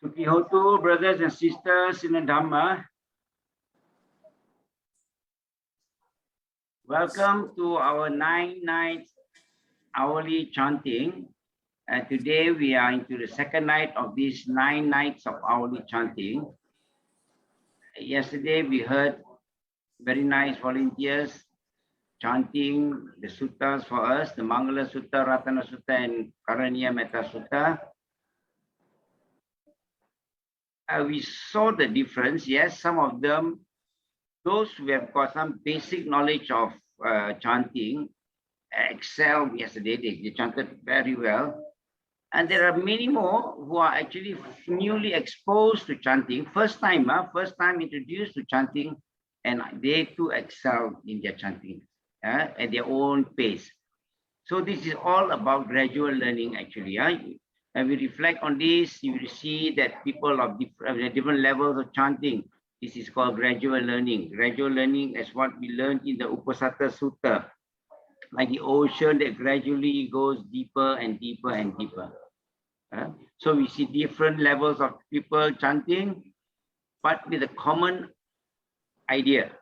Sukihotu, brothers and sisters in the Dhamma. Welcome to our 9 nights hourly chanting. And today we are into the second night of these 9 nights of hourly chanting. Yesterday we heard very nice volunteers chanting the suttas for us, the Mangala Sutta, Ratana Sutta, and Karaniya Metta Sutta. We saw the difference. Yes, some of them, those who have got some basic knowledge of chanting, excelled yesterday. They chanted very well. And there are many more who are actually newly exposed to chanting, first time introduced to chanting, and they too excel in their chanting at their own pace. So this is all about gradual learning actually. And we reflect on this, you will see that people of different levels of chanting, this is called gradual learning. Gradual learning is what we learned in the Uposatha Sutta, like the ocean that gradually goes deeper and deeper and deeper. So we see different levels of people chanting, but with a common idea.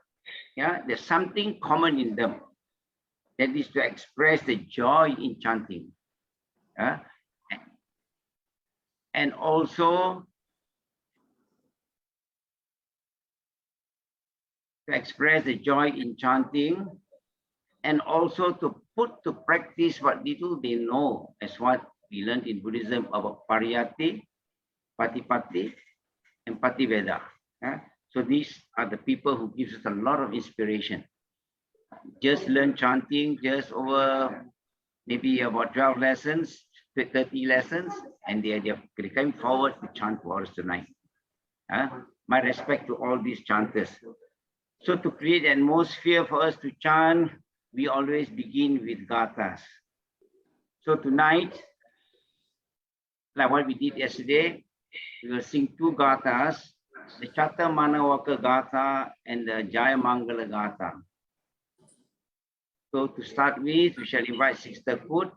There's something common in them. That is to express the joy in chanting. And also to express the joy in chanting, and also to put to practice what little they know, as what we learned in Buddhism about pariyati, patipatti, and pativeda. So these are the people who gives us a lot of inspiration. Just learn chanting, just over maybe about 12 lessons, 30 lessons, and they're coming forward to chant for us tonight. My respect to all these chanters. So to create an atmosphere for us to chant, we always begin with gathas. So tonight, like what we did yesterday, we will sing 2 gathas, the Chatta Manawaka Gatha and the Jaya Mangala Gatha. So to start with, we shall invite Sister Kut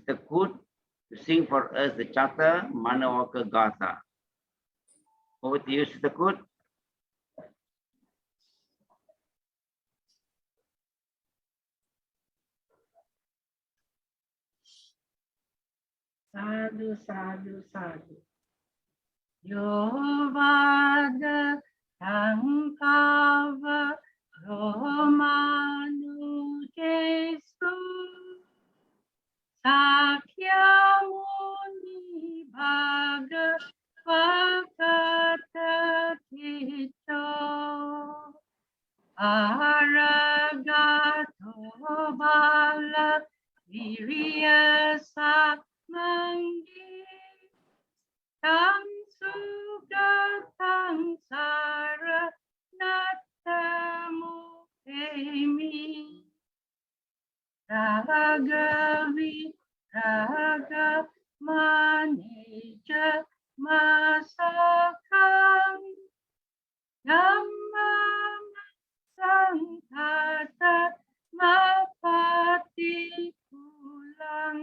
to sing for us the Chatta Manawaka Gatha. Over to you, Sister Kut. Sadhu, sadhu, sadhu. Yovada Sankava Romanu Jesu Shakyamuni Bhagavata Tito Aragato Bala Viriasa Mangi Tam Sugatang Sara Natamu Emi Ragavi Raga Maneja Masakam Dhammam Sangata Mapati Pulang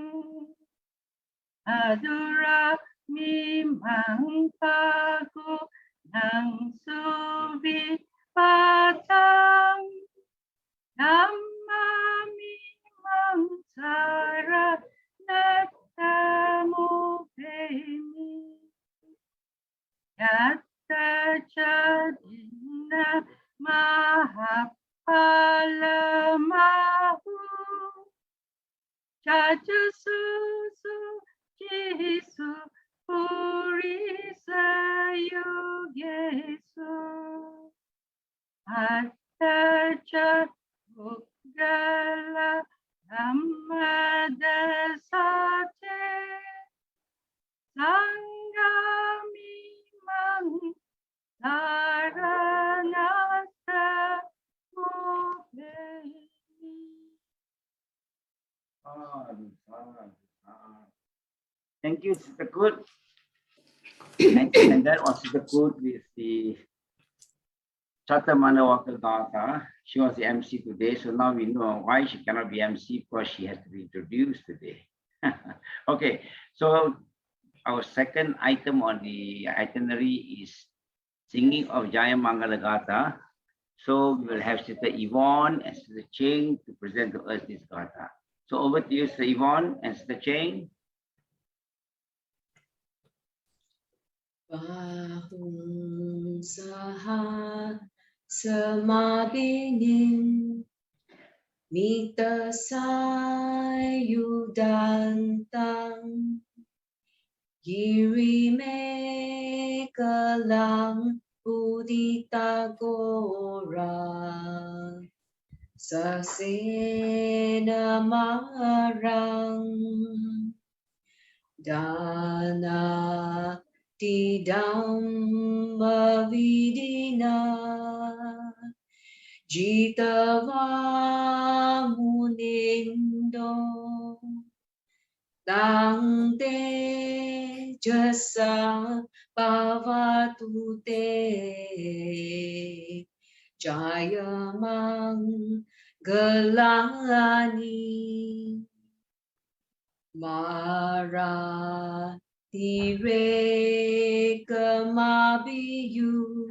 Adura Mimang Pagu Nang Subi Patang Dhamma Mimang Sara Natamu Pemi Yatta Chadina Maha Palamahu Chacha Susu Jesu Purisa Yogesu Attacha Uggala Dhammadasate Sangami Mang Saranasa Mubhemi. Thank you, Sister Kut. And that was Sister Kut with the Chatta Manawaka Gatha. She was the MC today, so now we know why she cannot be MC, because she has to be introduced today. Okay, so our second item on the itinerary is singing of Jaya Mangala Gatha. So we will have Sister Yvonne and Sister Ching to present to us this Gatha. So over to you, Sister Yvonne and Sister Ching. Bahum saha samabinin mita sayudantang girime kalang udita gora sasena marang dana di Dhamma vidina jitava munindo tang te jasa pavatu te jaya mangalani mara Dire kamabiyu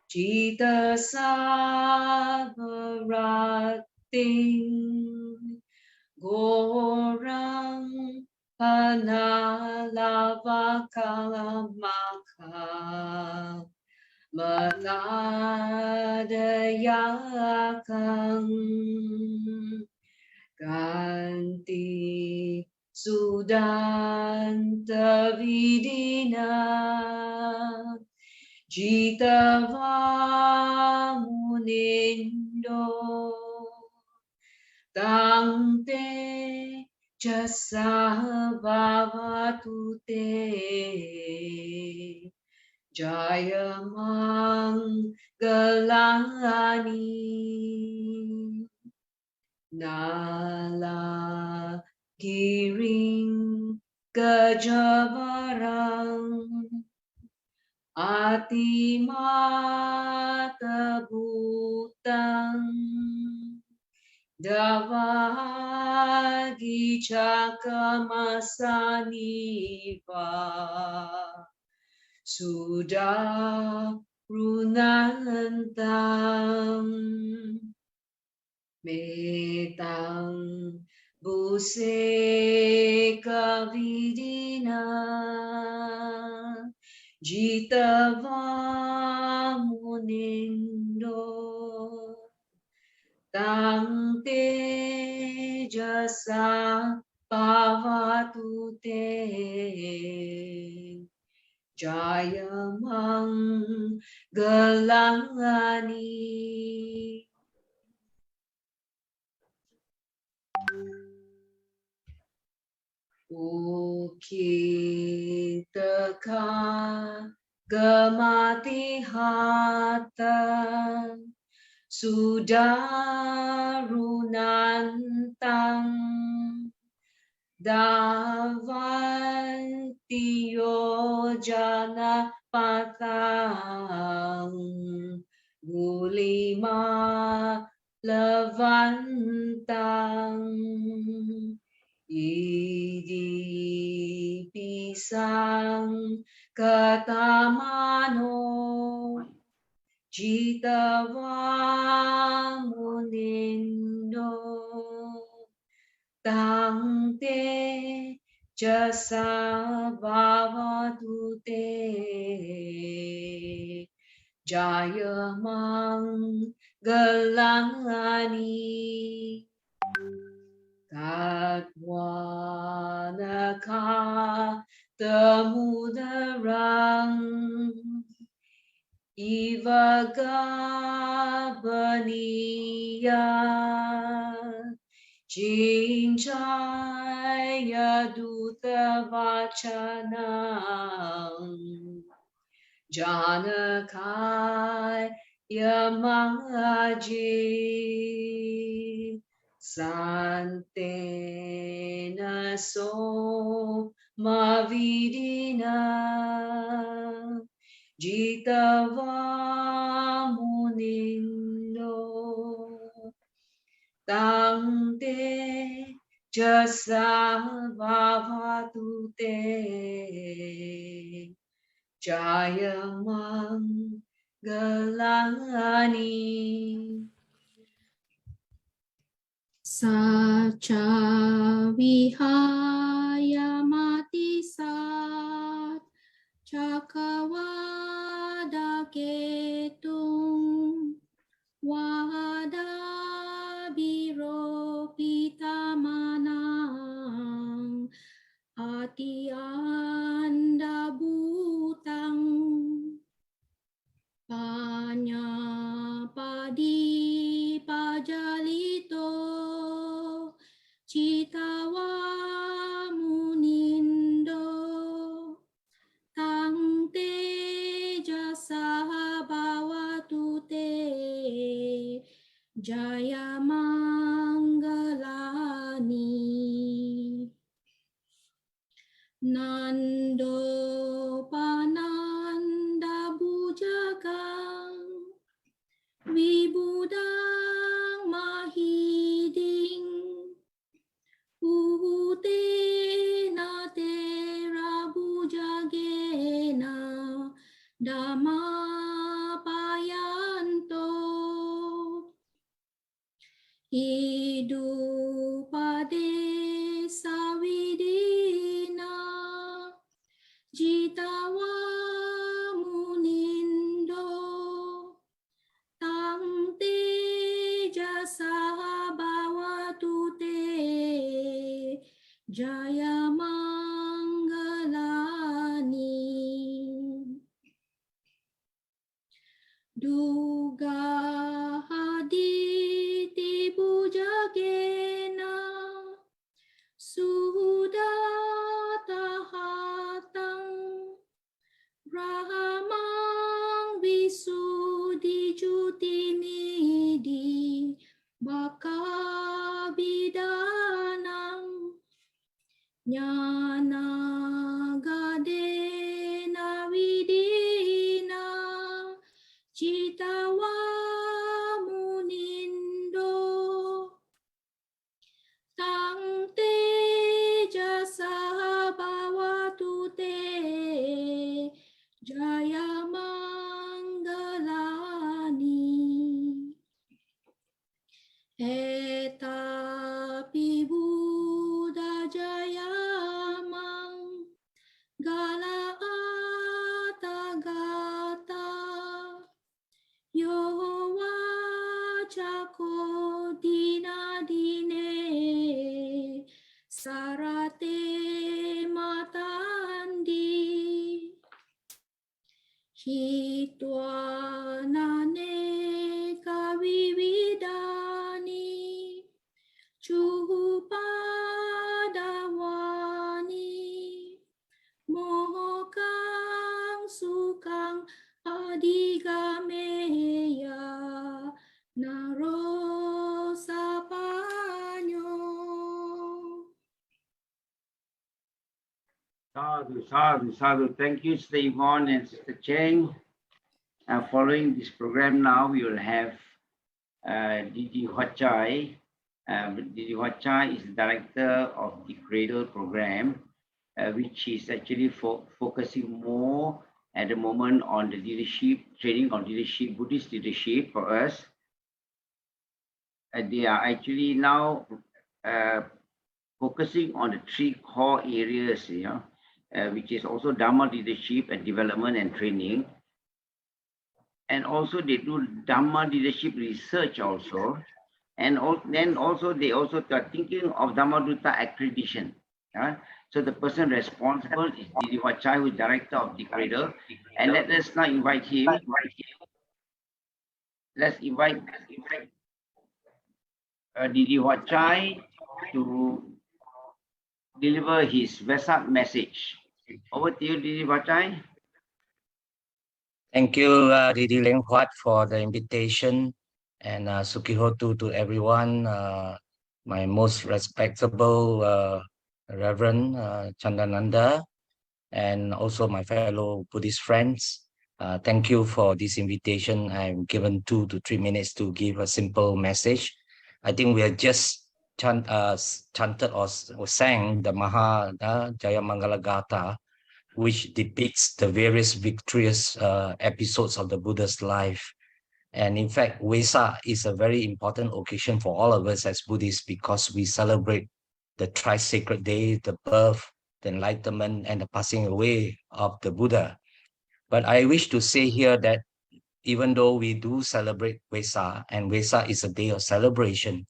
Jita savarating Gorang Panalavakalamaka Matadayakang Ganti Sudanta Vidina Jitava Munindo Tangte Jasa Bhavatute Jaya Mangalani Nala Giring Gajavarang Atimata Bhutang Davagi Chakamasaniva Suda Runantam Metang Buse Kavidina Jitava Munindo Tangte Jasa Pavatute Jaya Mangalani Ukitaka Gamati Hata Sudarunantang Davantiyo Jana Patang Gulima Lavantang Idi Pisang Katamano Jitava Munindo Tangte Jasa Bhavatute Jaya Mangalani Katwanaka Tamudarang Ivagabaniya Jinjaya Dutta Vachanam Janakai Yamaji Santena So Mavidina Jitava Munindo Tangte Jasa Bhavatu Te Jaya Mangalani Sacha Vihaya Mati Sat Chakavada Ketung Wada Biropita Manang Ati Anda Butang Panya Padi Pajalito Citawa Munindo Tang Teja Sahabawatu Te Jaya Mangalani Nando Pananda Bujagang Vibudang Mahiding Ute na Tera Bujagena Dhamma Payanto Idupade Savidina Jitawa Munindo Tang Teja Sahabawatu Te Jaya Mangalani Duga Haditi Bujagena Sudata Hatang Rahamang Visudi Jutimidi Baka Bidanang Nyana Gadena Vidina Citawa Munindo Tang Teja Sahabawatu Te Jaya Mangalani Eta Pibuddha Jaya Mangala Gatha Yowa Chako Dina Dine Sarate Matandi Hitwa Nane Kavividani Chupadawani Mohokang Sukang Adigameya Narosapanyo. Sadhu, sadhu, sadhu. Thank you, Sister Yvonne and Sister Cheng. Following this program now, we will have Dd Huat Chye. Dd Huat Chye is the director of the Cradle program, which is actually focusing more at the moment on the leadership, training on leadership, Buddhist leadership for us. They are actually now focusing on the three core areas, which is also Dhamma leadership and development and training. And also they do Dhamma leadership research also. And then also they also are thinking of Dhamma Dutta accreditation. So the person responsible is Dd Huat Chye, who is director of the Cradle. And let us now invite him. Let's invite Dd Huat Chye to deliver his Vesak message. Over to you, Dd Huat Chye. Thank you, Dd Tan Huat, for the invitation, and Sukihotu to everyone. My most respectable Reverend Chandananda, and also my fellow Buddhist friends. Thank you for this invitation. I'm given 2 to 3 minutes to give a simple message. I think we are just chanted or sang the Maha Jaya Mangala Gatha, which depicts the various victorious episodes of the Buddha's life. And in fact, Vesak is a very important occasion for all of us as Buddhists because we celebrate the tri-sacred day, the birth, the enlightenment, and the passing away of the Buddha. But I wish to say here that even though we do celebrate Vesak, and Vesak is a day of celebration,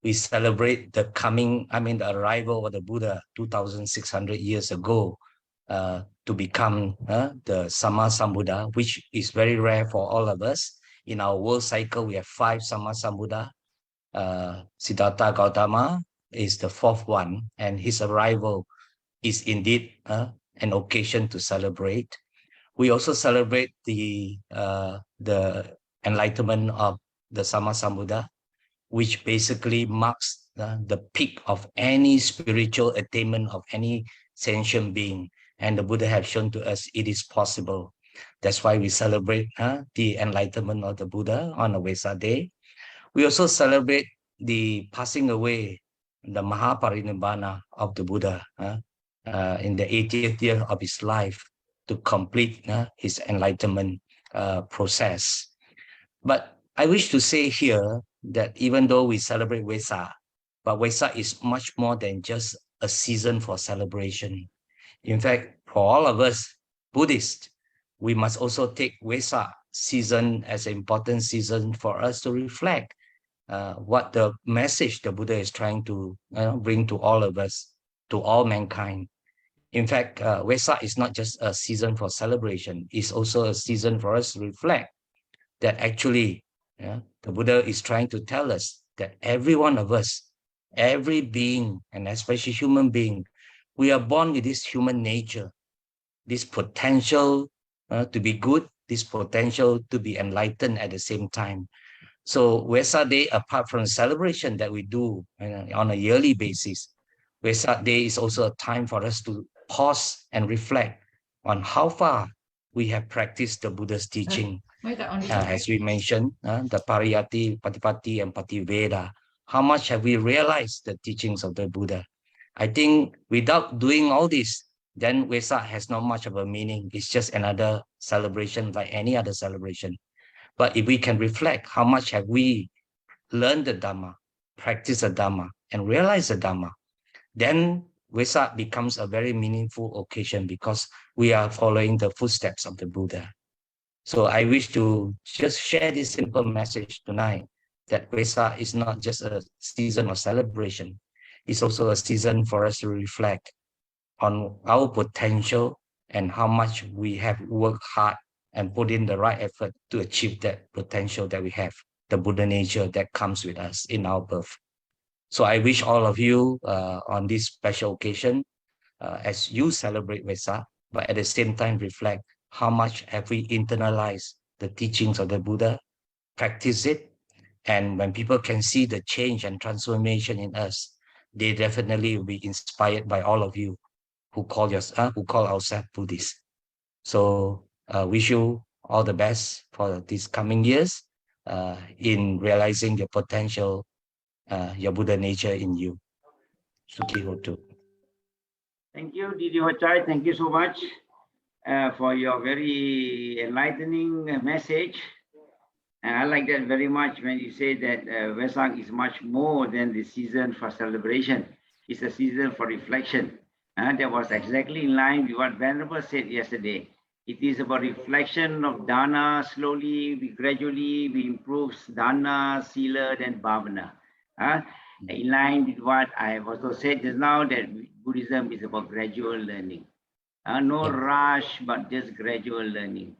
we celebrate the the arrival of the Buddha 2,600 years ago to become the Sammasambuddha, which is very rare for all of us. In our world cycle, we have 5 Sammasambuddha. Siddhartha Gautama is the 4th one, and his arrival is indeed an occasion to celebrate. We also celebrate the enlightenment of the Sammasambuddha, which basically marks the peak of any spiritual attainment of any sentient being. And the Buddha have shown to us it is possible. That's why we celebrate the enlightenment of the Buddha on the Vesak day. We also celebrate the passing away, the Mahaparinibbana of the Buddha in the 80th year of his life to complete his enlightenment process. But I wish to say here that even though we celebrate Vesak, but Vesak is much more than just a season for celebration. In fact, for all of us Buddhists, we must also take Vesak season as an important season for us to reflect what the message the Buddha is trying to bring to all of us, to all mankind. In fact, Vesak is not just a season for celebration, it's also a season for us to reflect that actually the Buddha is trying to tell us that every one of us, every being, and especially human being, we are born with this human nature, this potential to be good, this potential to be enlightened at the same time. So Vesak Day, apart from celebration that we do on a yearly basis, Vesak Day is also a time for us to pause and reflect on how far we have practiced the Buddha's teaching. As we mentioned, the Pariyati, Patipatti, and Pativeda. How much have we realized the teachings of the Buddha? I think without doing all this, then Vesak has not much of a meaning. It's just another celebration like any other celebration. But if we can reflect how much have we learned the Dhamma, practiced the Dhamma, and realized the Dhamma, then Vesak becomes a very meaningful occasion because we are following the footsteps of the Buddha. So I wish to just share this simple message tonight that Vesak is not just a season of celebration. It's also a season for us to reflect on our potential and how much we have worked hard and put in the right effort to achieve that potential that we have, the Buddha nature that comes with us in our birth. So I wish all of you on this special occasion, as you celebrate Vesak, but at the same time reflect how much have we internalized the teachings of the Buddha, practice it, and when people can see the change and transformation in us, they definitely will be inspired by all of you who call ourselves Buddhists. So wish you all the best for these coming years in realizing your potential, your Buddha nature in you. Sukhi Hotu. Thank you, Dd Huat Chye. Thank you so much for your very enlightening message. And I like that very much when you say that Vesak is much more than the season for celebration. It's a season for reflection. That was exactly in line with what Venerable said yesterday. It is about reflection of dana. Slowly, gradually, we improve dana, sila, then bhavana. In line with what I have also said just now, that Buddhism is about gradual learning. No rush, but just gradual learning.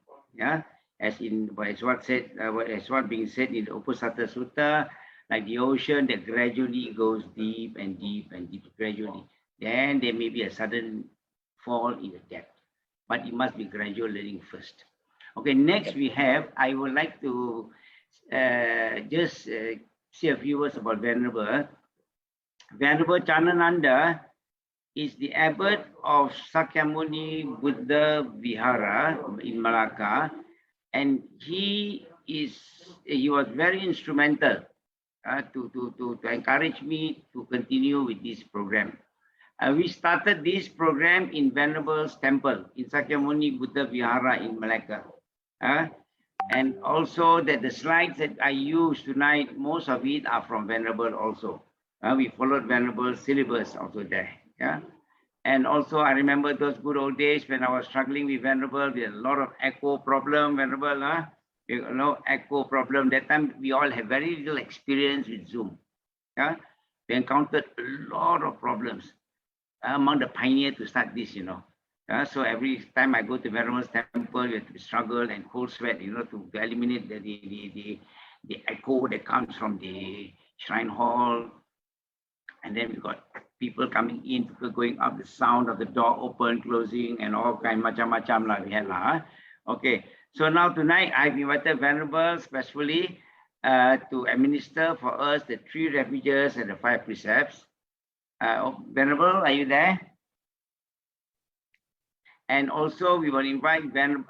As what being said in the Uposatha Sutta, like the ocean that gradually goes deep and deep and deep gradually. Then there may be a sudden fall in the depth, but it must be gradual learning first. Okay, next we have, I would like to just say a few words about Venerable. Venerable Chandananda is the abbot of Shakyamuni Buddha Vihara in Melaka, and he was very instrumental to encourage me to continue with this program. We started this program in Venerable's temple in Shakyamuni Buddha Vihara in Melaka. And also that the slides that I use tonight, most of it are from Venerable also. We followed Venerable's syllabus also there. Yeah. And also I remember those good old days when I was struggling with Venerable, we had a lot of echo problem, Venerable, echo problem. That time we all have very little experience with Zoom. Yeah. We encountered a lot of problems. Among the pioneers to start this, so every time I go to Venerable's temple, you have to struggle and cold sweat, to eliminate the echo that comes from the shrine hall. And then we got people coming in, people going up, the sound of the door open, closing, and all kind macam-macam lah we had lah. Okay, so now tonight I've invited Venerable specially to administer for us the 3 refuges and the 5 precepts. Venerable, are you there? And also we will invite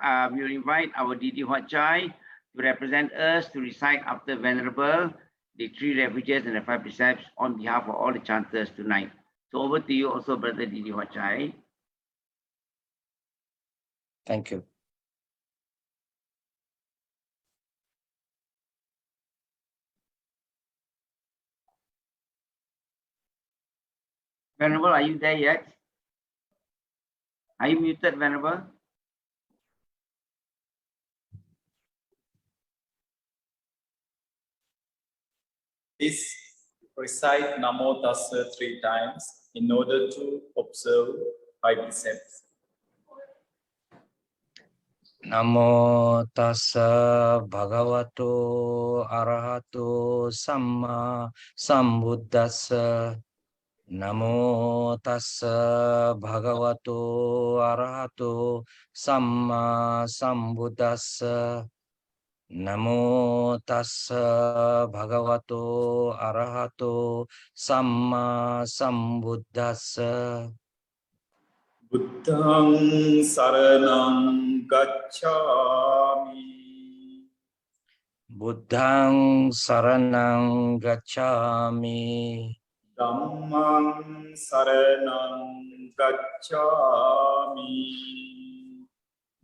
our Dd Huat Chye to represent us to recite after Venerable the 3 refuges and the 5 precepts on behalf of all the chanters tonight. So over to you also, Brother Dd Huat Chye. Thank you. Venerable, are you there yet? Are you muted, Venerable? Please recite Namo Tassa 3 times in order to observe 5 precepts. Namo tassa bhagavato arahato samma sambuddhassa. Namo tassa bhagavato arahato samma sambuddhassa. Namo tassa bhagavato arahato samma sambuddhassa. Buddhang saranang gacchami. Buddhang saranang gacchami. Dhammang saranang gacchami.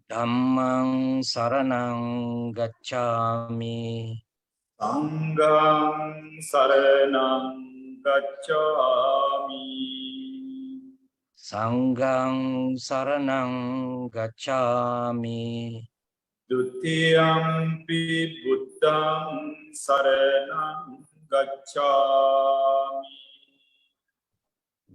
Dhammang saranang gacchami. Sanghang saranang gacchami. Sanghang saranang gacchami. Dutiyampi buddhang saranang gacchami.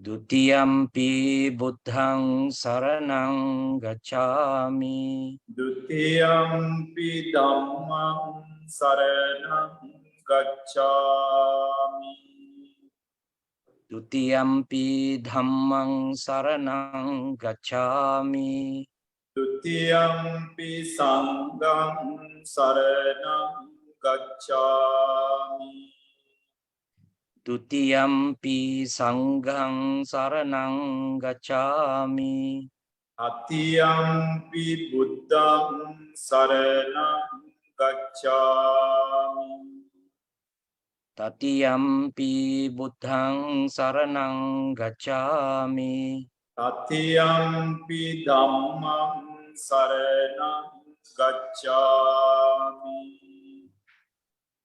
Dutiyampi buddhang saranang gacchami. Dutiyampi dhammang saranang gacchami. Dutiyampi dhammang saranang gacchami. Dutiyampi sanghang saranang gacchami. Dutiyampi sanghang saranang gacchami. Tatiyampi buddhang saranang gacchami. Tatiyampi buddhang saranang gacchami. Tatiyampi dhammang saranang gacchami.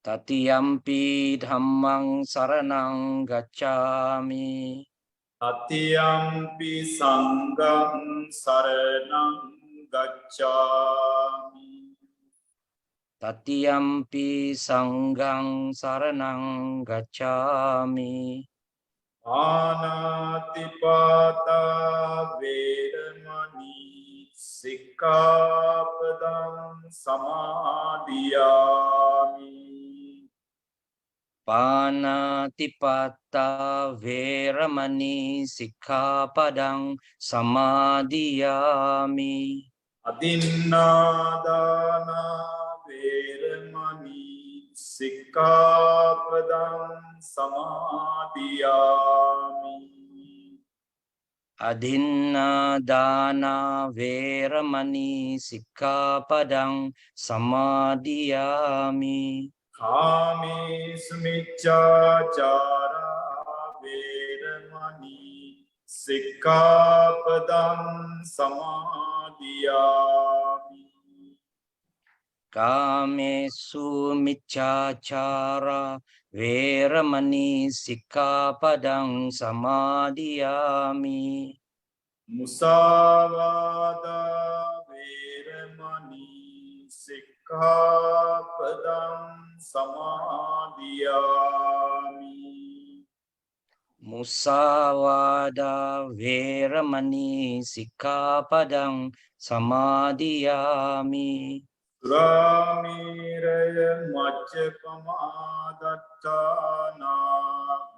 Tatiyampi dhammang saranang gacchami. Tatiyampi sanghang saranang gacchami. Tatiyampi sanghang saranang gacchami. Anatipata vedamani sikkhapadang samadhiyami. Panatipata veramani sikkhapadang samadhiyami. Adinnādāna veramani sikkhapadang samadhiyami. Adinnādāna veramani sikkhapadang samadhiyami. Kamesu miccācara veramani sikkhapadam samadhiyāmi. Kamesu miccācara veramani sikkhapadang samadhiyāmi. Musāvādā veramani sikkhapadam samadhiyāmi. Musāvādā veramani sikkhapadang samadhiyāmi. Suramiraya Majjapamadattana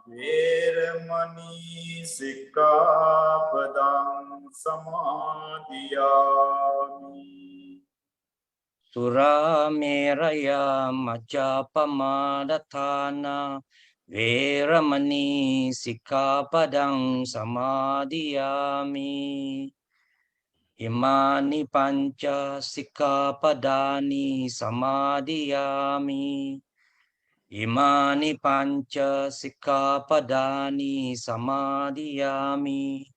Veramani Sikkhapadam Samadhiyāmi. Surameraya Majjapamadattana Veramani Sikkhapadang Samadhiyāmi. Imani panca sikkhapadani samadhiyāmi. Imani panca sikkhapadani samadhiyāmi.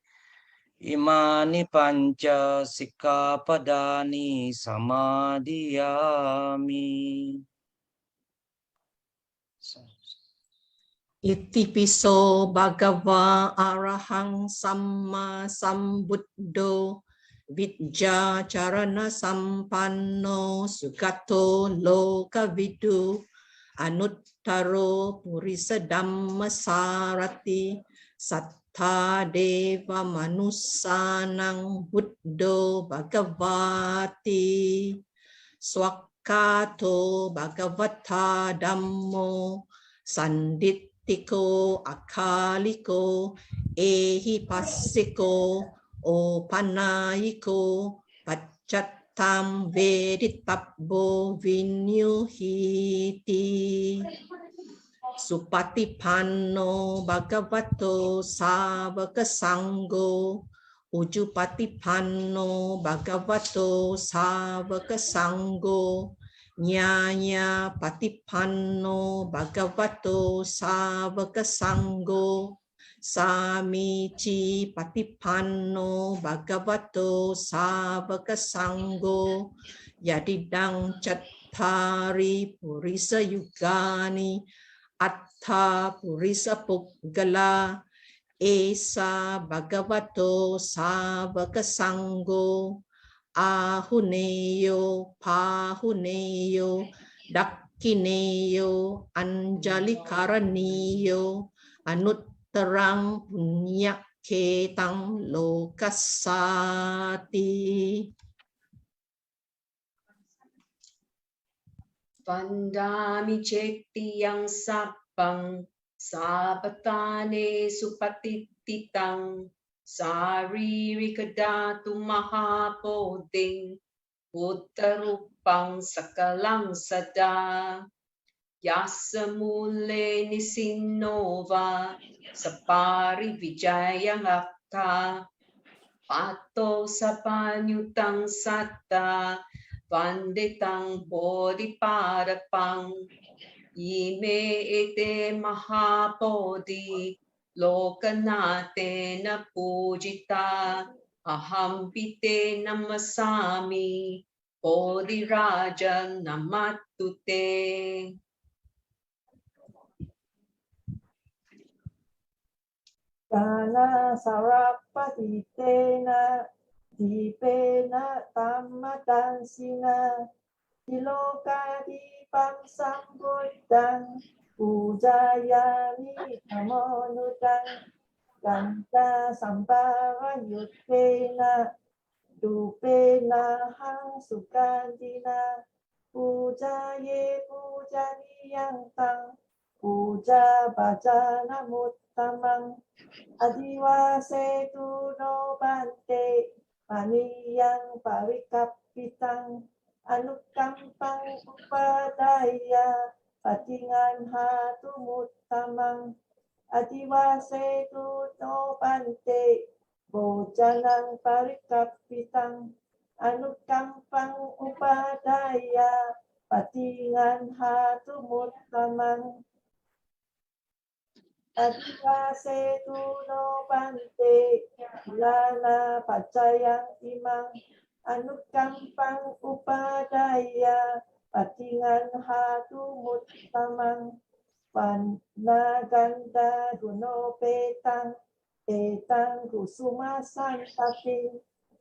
Imani panca sikkhapadani samadhiyāmi. Itipiso bhagava arahang samma sambuddho Vidya charana sampanno sugato lokavidu anuttaro purisa dhamma sarati sattha deva manussanang buddho bhagavati swakkato bhagavata dhammo sandittiko akaliko ehi passiko O panayiko paccatam vedittabbo vinyuhiti supatipanno bhagavato savaka sangho ujupatipanno bhagavato savaka sangho nyaya patipanno bhagavato savaka sangho Samici patipanno bhagavato savaka sangho yadidang chattari purisa yugani atta purisa puggala esa bhagavato savaka sangho ahuneyo pahuneyo dakkineyo anjali karaniyo anut terang punya ketang lokasati. Vandami ceti yang sapang sabatane supatititang saririkadatu mahapoding uttarupang sakalang sada yasamule nisinova sapari vijayang akta pato sapanyutang satta vanditang bodhi parapang ime ete mahapodhi lokanate na pujita ahampite namasami bodhi raja namatute. Dana sarapatitena dipena tamatansina dilokadipam sambuddhang pujayami namonudang ganta samparayutena dupena hang sukandina pujaye pujaniyang tang puja bhajana muttamang Adiwase tu no bante paniyang parikapitang anukampang upadaya patingan hatu muttamang Adiwase tu no bante bojanang parikapitang anukampang upadaya Patingan hatu muttamang Adivase tu no bante Lana pacayang imang Anukampang upadaya Patingan hatu muttamang Panaganda guno petang Etang kusuma santati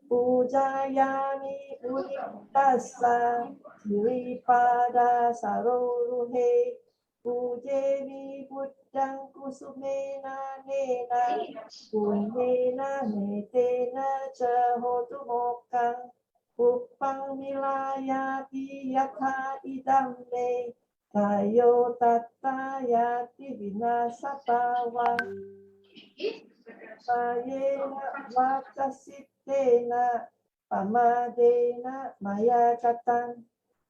Pujayami unitasa Diripada saroruhe Pujemi buddhang kusumena nena Punyena metena cahotu mokang Upang milayati yatha idamne Kayo tatayati vinasapawang Mayena vakasitena pamadena maya katang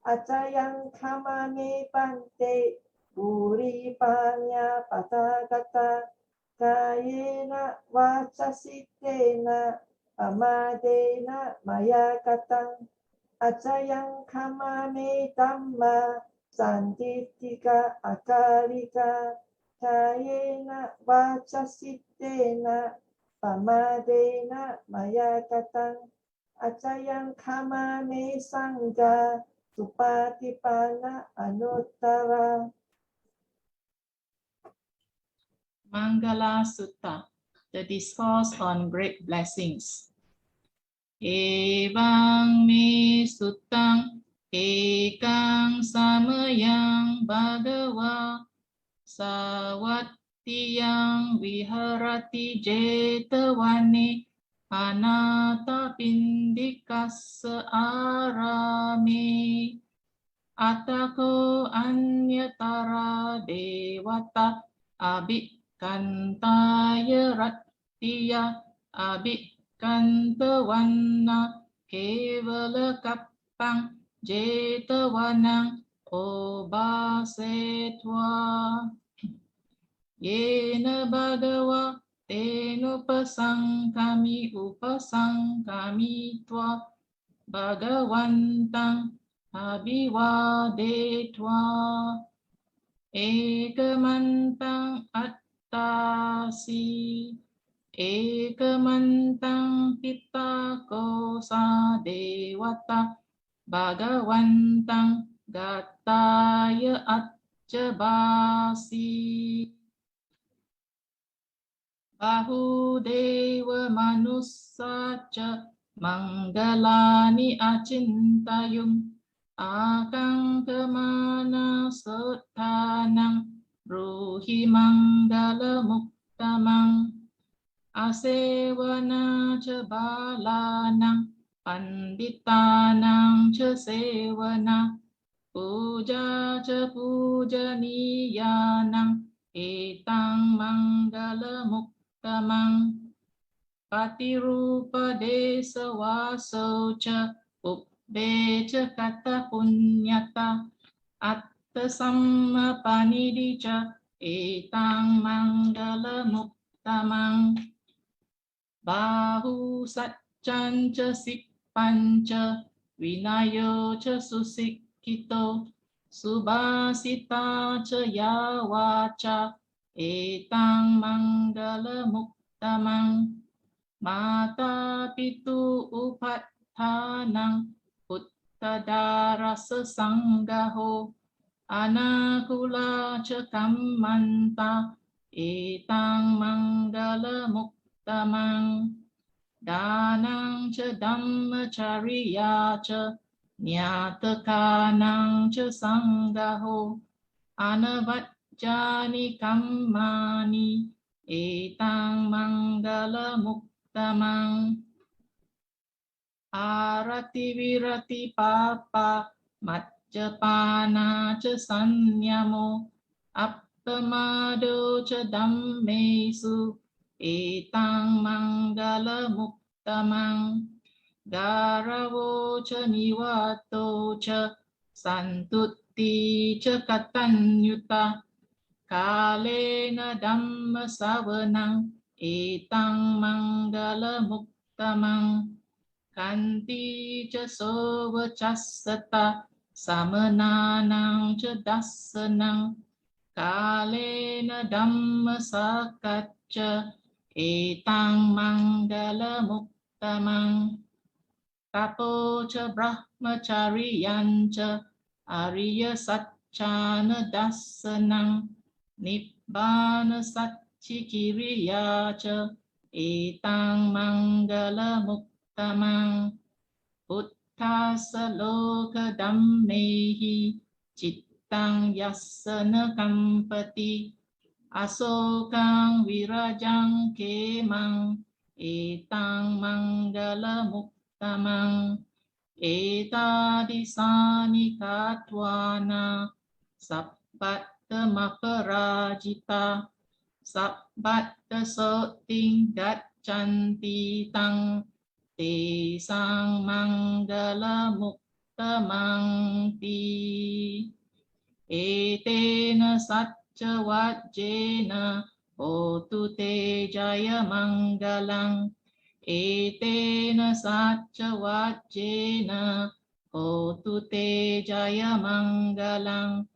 acayang kamame pante puri panya patagata kayena vacasitena pamadena maya katang acayang kamame dhamma santitika akarika kayena vacasitena pamadena maya katang acayang kamame sangha supatipana anuttara. Mangala Sutta, the discourse on great blessings. Evang me suttang ekang samayang bhagava sawattiyang viharati jetavane anata pindikassa arame atako anyatara devata abhikantaya rattiya abhikantavanna kevala kappang jetavanang obasetva yena bhagava tenupasangkami upasangkami tva bhagavantang abhivadetva ekamantang attasi ekamantang pitako sadevata bhagavantang gataya achabasi bahudeva manussaca mangalani acintayum akang kemana settanang ruhi manggala muktamang asevana ca balanang panditanang ca sevana puja ca pujaniyanang etang manggala muktamang patirupa desa vaso ca Beja kata punyata atta samma panidija etang manggala muktamang bahu satcanca sikpanca vinayo ca susikkito subhasita ca yawaca etang manggala muktamang mata pitu upattanang Uttadara sesanggaho anakula cekammanta etang manggala muktamang danang ca dhammacariya ca nyatakanang ca sanggaho anavajjani kammani etang manggala muktamang arati virati papa majjapana ca sanyamo appamado ca dhammesu etang manggala muktamang garavo ca niwato ca santutti ca katanyuta kalena dhamma savanang etang manggala muktamang kanti ca sova cassata samananang ca dassanang kalena dhamma sakacca etang mangala muktamang tapo ca brahmacariyan ca Ariya Satchana Dassanang Nibbana Satchikiriya Cha Etang Mangala Muktamang Buddhasa Loka Dhammehi Cittang Yassana Kampati Asokang Virajang Kemang Etang Mangala Muktamang Etadisani katwana sabbatta maparajita sabbatta soting gaccanti tang te sang mangala muktamang ti etena satcha vajjena hotu te jaya mangalang etena satcha vajjena hotu te jaya mangalang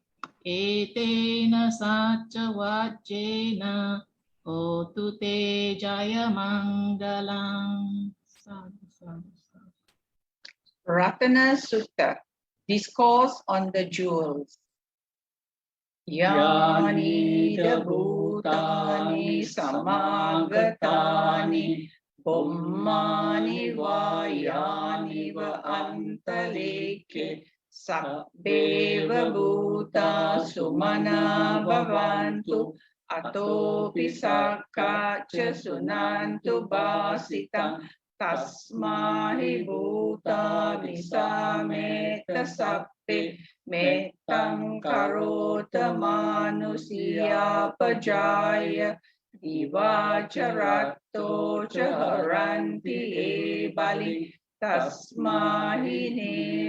etena satcha vajjena hotu te jaya mangalang. Ratana Sutta, Discourse on the Jewels. Yani bhutani samagatani Bommani vayani va antaleke sabbeva bhuta sumana bhavantu atopi sakkacha sunantu basitam tasmahi bhuta visameta sappe mettam karota manusiya pajaya Divacharatto chaharanti e bali tasmahi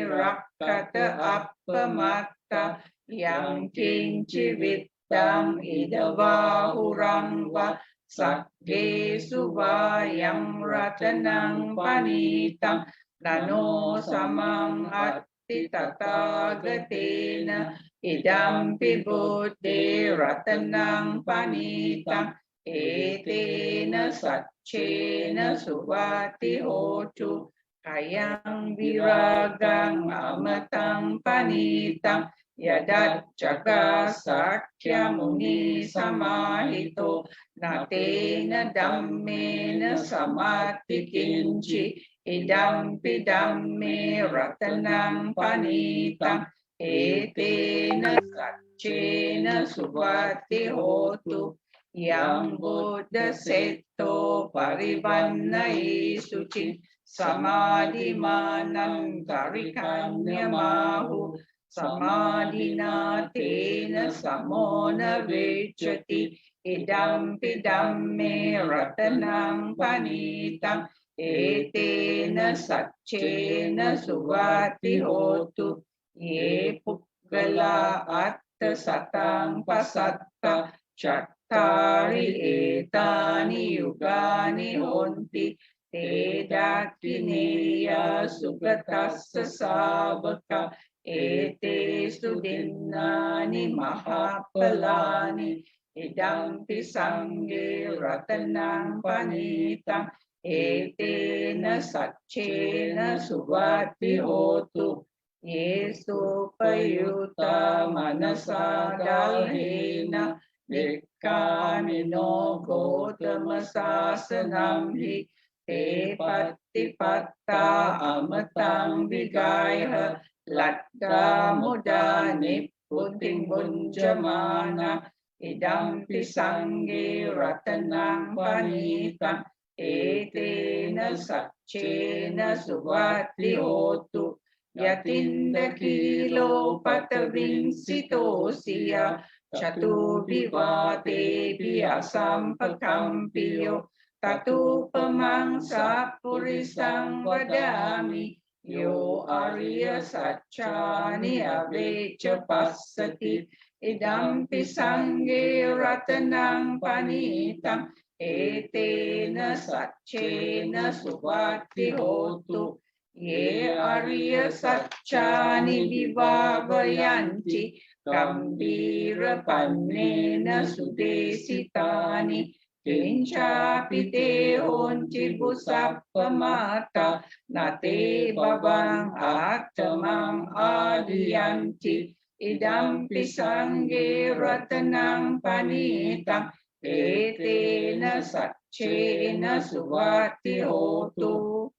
rakkata appamatta yang kinci vittam idavahuram va sakke suvayam ratanang panitam nano samang atti tathagatena idampi buddhe ratanang panitam etena satchena suvati hotu kayang viragang amatang panitam yadacchaka sakyamuni samahito natena dhammena samati kinchi idampi dhamme ratanang panitam etena satchena suvati hotu yang Buddha setto parivannai suci samadhi manang karikanya mahu samadhina tena samona vecchati idampi dhamme ratanang panitam etena satchena suvati hotu ye puggala atta satang pasatta Chattari etani yugani honti te dakineya sugatassa savaka ete sudinnani mahapalani idampi sanghe ratanang panitam etena satchena suvati hotu yesu payuta manasa dalhena Dekkani no gotama sasanam hi te patipatta amatang vigaya latta muda nipputing bunjamana idampi sanghe ratanang panitam etena satchena suvati hotu yatinda kilo patavinsito siya Chatu vivate piyasam pakampiyo tatu pamangsa purisang vadami yo arya satchani avecha passati idampi sanghe ratanang panitam etena satchena suvati hotu Ye Arya Satchani Vivavayanti Gambhira Pannena Sudesitani Kinchapi te honti busappamata nate babang attamang adiyanti idampi sanghe ratanang panitam etena satchena suvati hotu.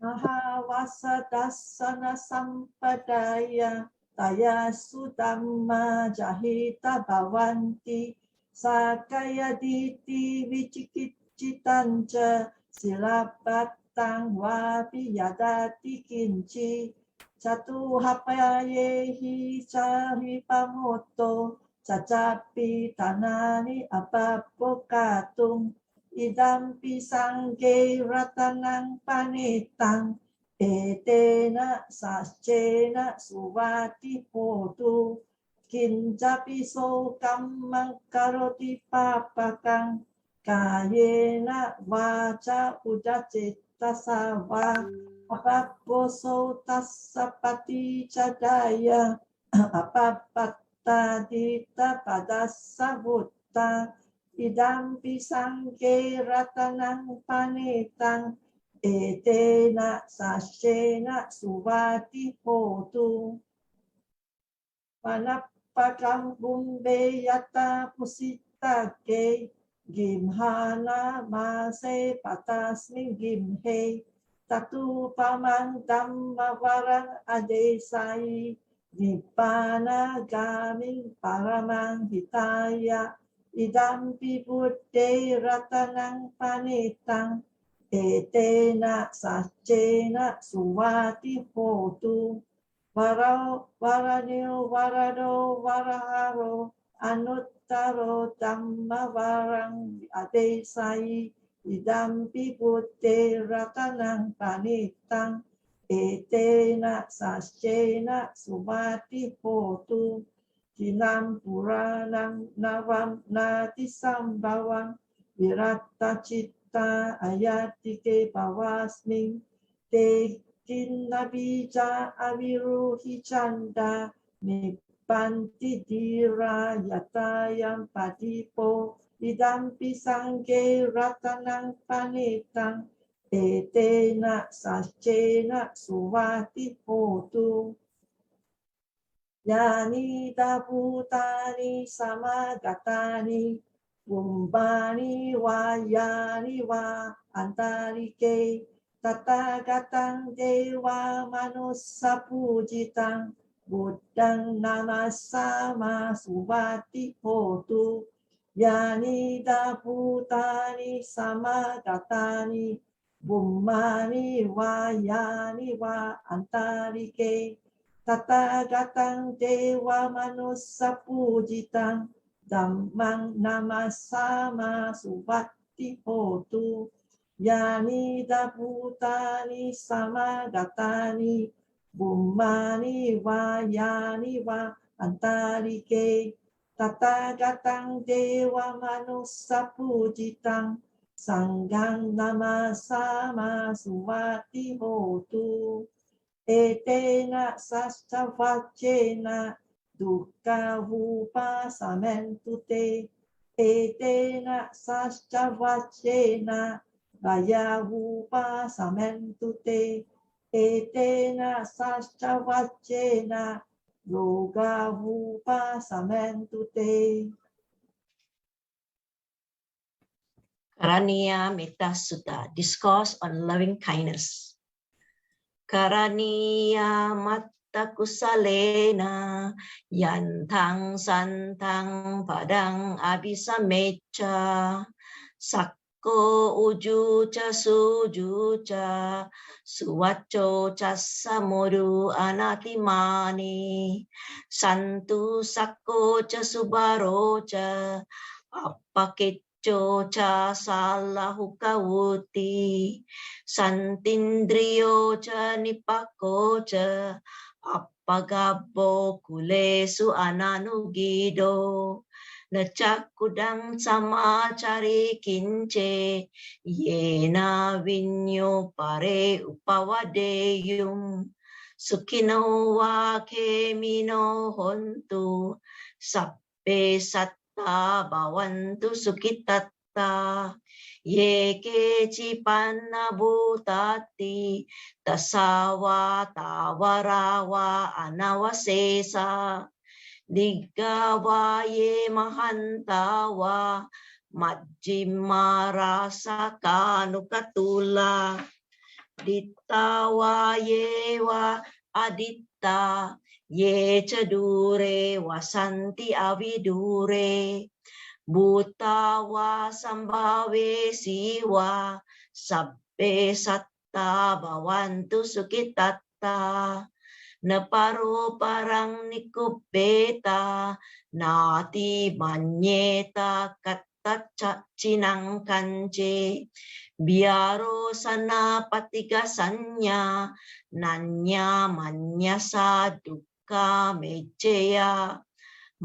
Maha wasa dasana sampadaya taya sudamma jahita bhavanti sakaya diti vicikicitanja silabatang wapi yadati kinci catu hapayehi cahi pamoto cacapi tanani apapokatung idampi sangge ratanang panitang etena sascena suvati hotu kincapi so kammang karoti papakang kayena vaca udacita sawa apaposo tasapati cadaya apapatta dita padasa buta idampi sangke ratanang panitang etena sasena suvati hotu panapakang bumbe yata pusitake gimhana mase patasming gimhe tatu pamang dhamma warang adesai nibbana gaming paramang hitaya idampi buddhe ratanang panitang etena sacena suvati hotu varanyo varado varaharo anuttaro dhamma varang adesai idampi buddhe ratanang panitang etena sacena suvati hotu Kinam puranang navam nati sambawang viratta citta ayatike pavasming te kinnabija aviruhi canda nippanti dira yatayam patipo idampi sangge ratanang panitang etena sacena suvati hotu Yani dabutani samagatani Bumbani wa yani wa antarike Tatagatang dewa manusa pujitang Buddhang namasama suvati hotu Yani dabutani samagatani Bumbani wa yani wa antarike Tatagatang dewa manusa pujitang Dhammang namasama suvati hotu Yani dabutani samagatani Bummani wa yani wa antarike Tatagatang dewa manusa pujitang Sanghang namasama suvati hotu Etena sastavacena dukkha vupa samentute Etena sastavacena vaya vupa samentute Etena sastavacena yoga vupa samentute. Karaniya Metta Sutta, Discourse on Loving Kindness. Karaniya matta kusalena yantang santang padang abisamecha sakko ujuca sujuca suwaco casamodu anatimani santu sakko ca subaroca apakit Coca salahu kawuti santindriyo ca nipako ca appagabbo kulesu ananugido Nachakudang samacari kince yena vinyo pare upawadeyum sukino wa kemino hontu sappe satta bhavantu sukitatta ye keci panna bhutati tasawa tawarawa anawasesa Diggawa ye mahantawa majjima rasa kanukatula dittawa ye wa aditta ye cedure wasanti avidure bhutawa sambhave siwa sabbe satta bhavantu sukitatta Naparo parang nikubeta nati manyeta kataca cinang kance biaro sana patigasanya nanya manyasa duka meceya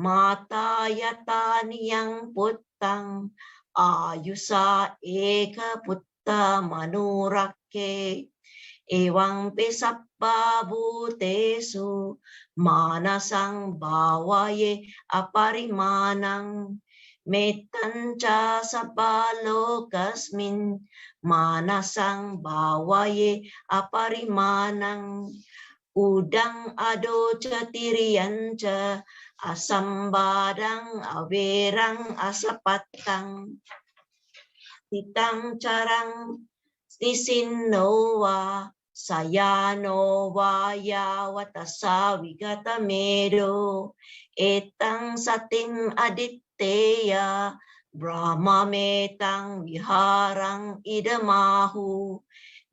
mata yata niyang putang ayusa eka putta manurakke Ewang pesappa bhutesu manasang bhawaye aparimanang metanca sabbalokasmin manasang bhawaye aparimanang udang ado catiriyanca asambadang averang asapatang titang carang Nisinnowa sayano vaya watasa vigata medo etang sating aditteya brahma metang viharang idamahu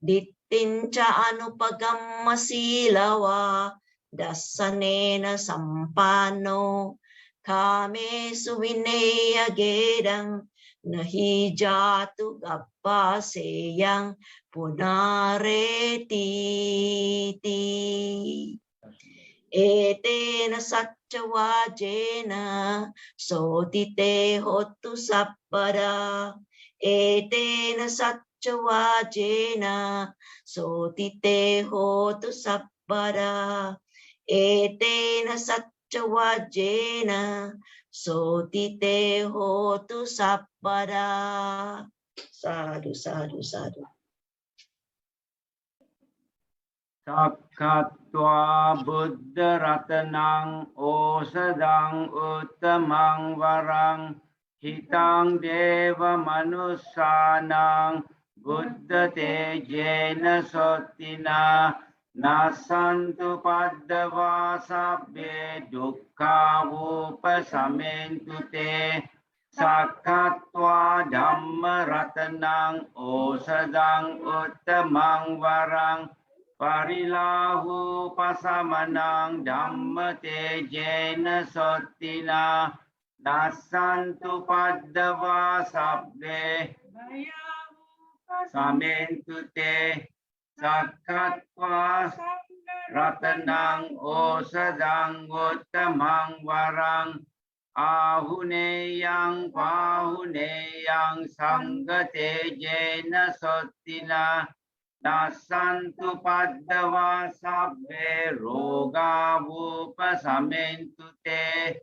dittinca anupagamma silawa dasanena sampano kame suvineya gedang nahi jatu gappa seyang punareti etena sacca wajena sotite hotu sappara etena sacca wajena sotite hotu sappara etena sacca wajena sotite hotu sappara sadhu sadhu sadhu Sakkatva buddha ratanang osadang uttamang varang hitang deva manusanang buddha tejena sottina nasantu paddava sabbe dukkha upasamentu te sakkatva dhamma ratanang osadang uttamang varang Parilahu pasamanang dhamma tejena sottina nasantu paddava sabbe samentu te sakkatva ratanang osadang uttamang varang ahuneyang pahuneyang sangha tejena sottina Nasantu paddava sabbe roga upasamentu te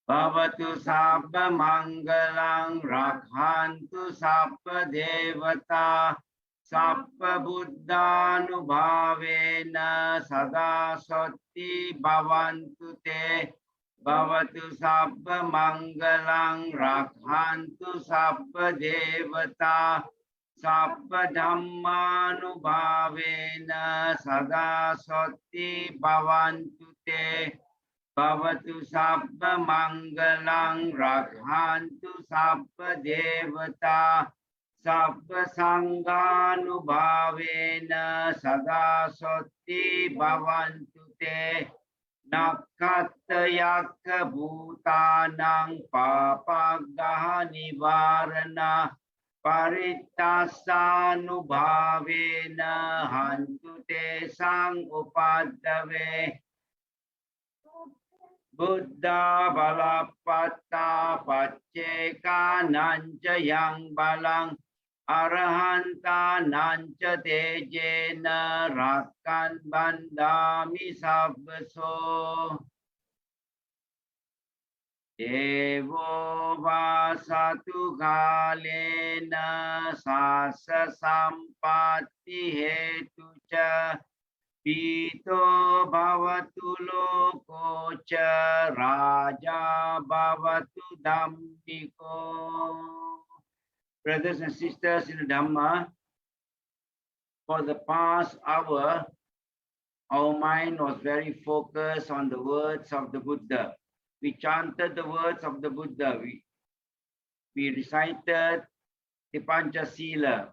Bhavatu sabba mangalang rakhantu sabba devata Sabba buddhanubhavena sada sotti bhavantu te Bhavatu sabba mangalang rakhantu sabba devata Sabba dhammanubhavena sada sotti bhavantu te Bhavatu sabba mangalang rakhantu sabba devata Sabba sanghanubhavena sada sotti bhavantu te Nakatayakka bhutanang papaggaha nivarana Parittasanubhavena hantu te sang upadave Buddha balapata paceka nanca yang balang arahanta nanca tejena rakan bandami sabbaso. Devo vasatu kalena sasa sampati hetu ca pito bhavatu loko ca raja bhavatu dhammiko. Brothers and sisters in the Dhamma, for the past hour, our mind was very focused on the words of the Buddha. We chanted the words of the Buddha. We recited the Panchasila.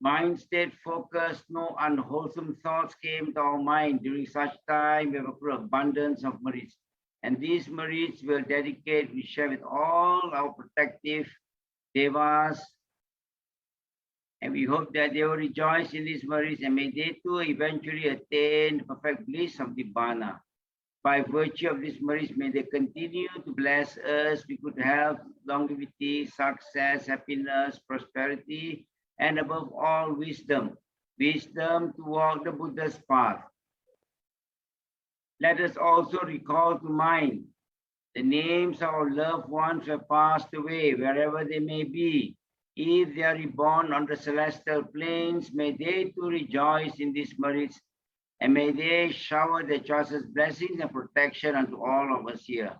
Mind stayed focused, no unwholesome thoughts came to our mind. During such time, we have abundance of merits. And these merits will dedicate, we share with all our protective devas. And we hope that they will rejoice in these merits and may they too eventually attain the perfect bliss of Nibbana. By virtue of these merits, may they continue to bless us with good health, longevity, success, happiness, prosperity, and above all, wisdom. Wisdom to walk the Buddha's path. Let us also recall to mind the names of our loved ones who have passed away, wherever they may be. If they are reborn on the celestial planes, may they too rejoice in these merits, and may they shower their choicest blessings and protection unto all of us here.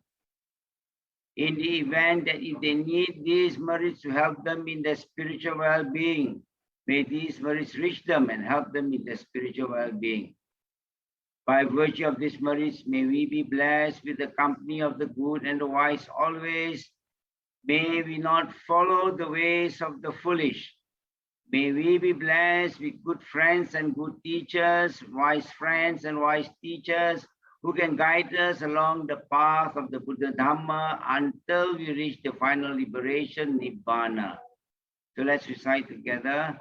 In the event that if they need these merits to help them in their spiritual well-being, may these merits reach them and help them in their spiritual well-being. By virtue of these merits, may we be blessed with the company of the good and the wise always. May we not follow the ways of the foolish. May we be blessed with good friends and good teachers, wise friends and wise teachers who can guide us along the path of the Buddha Dhamma until we reach the final liberation, Nibbana. So let's recite together.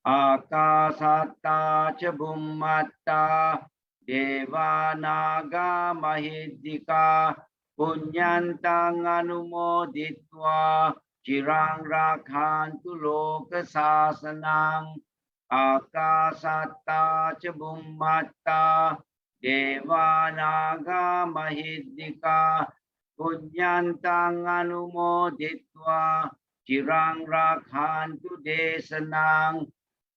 Akasata ca bhummatta deva naga mahiddhika punyantang anumoditva cirang rakhantu loka sasanang. Akasata ca bhummatta deva naga mahiddhika punyantang anumoditva cirang rakhantu desanang.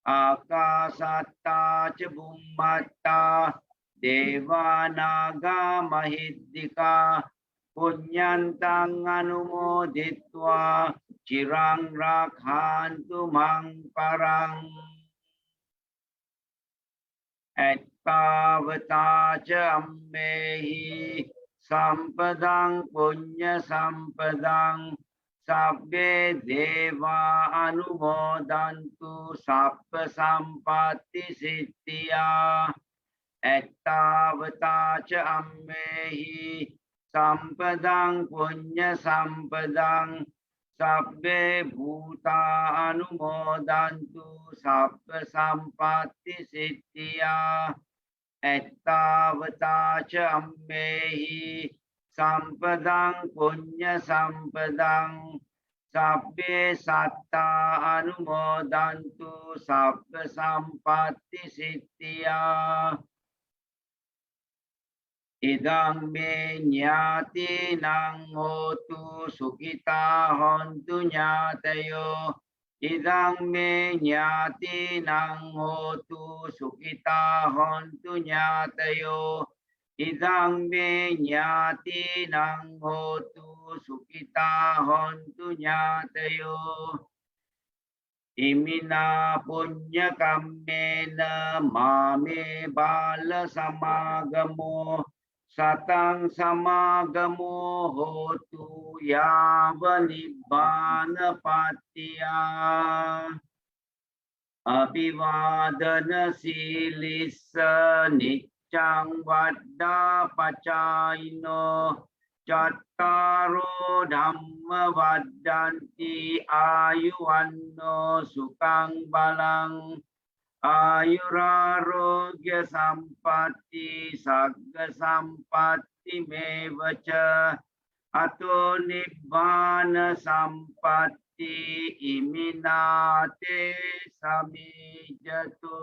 Akasata ca bhummatta deva naga mahiddhika punyantang anumoditva cirang rakhantu mang parang. Ettavata ca ammehi sampadang punya sampadang sabbe deva anumodantu sabba sampatti siddhya. Ettavata ca ammehi sampadang punya sampadang sabbe bhuta anumodantu sabba sampatti siddhya. Ettavata ca ammehi sampadang punya sampadang sabbe satta anumodantu sabba sampatti siddhya. Idang me nyati nang hotu sukita hontu nyatayo. Idang me nyati nang hotu sukita hontu nyatayo. Idang me nyati nang hotu sukita hontu nyatayo. Imina punya kammena mame bala samagamo satang samagamo hotu yava nibbana patiya. Abhivadana silissa niccang vadda pacayino Chattaro Dhamma vaddanti ayuvanno sukang balang Ayurarogya sampatti sagga sampatti mevacha ato nibbana sampatti iminate samijatu.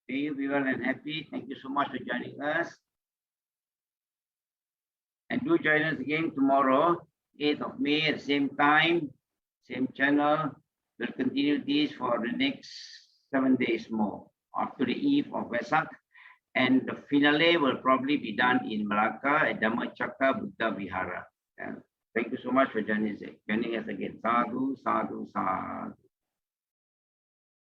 May you be well and happy. Thank you so much for joining us. And do join us again tomorrow, 8th of May at the same time, same channel. We'll continue this for the next 7 days more, up to the eve of Vesak. And the finale will probably be done in Melaka at Dhamma Chatta Buddha Vihara. Thank you so much for joining us again. Sadhu, sadhu, sadhu.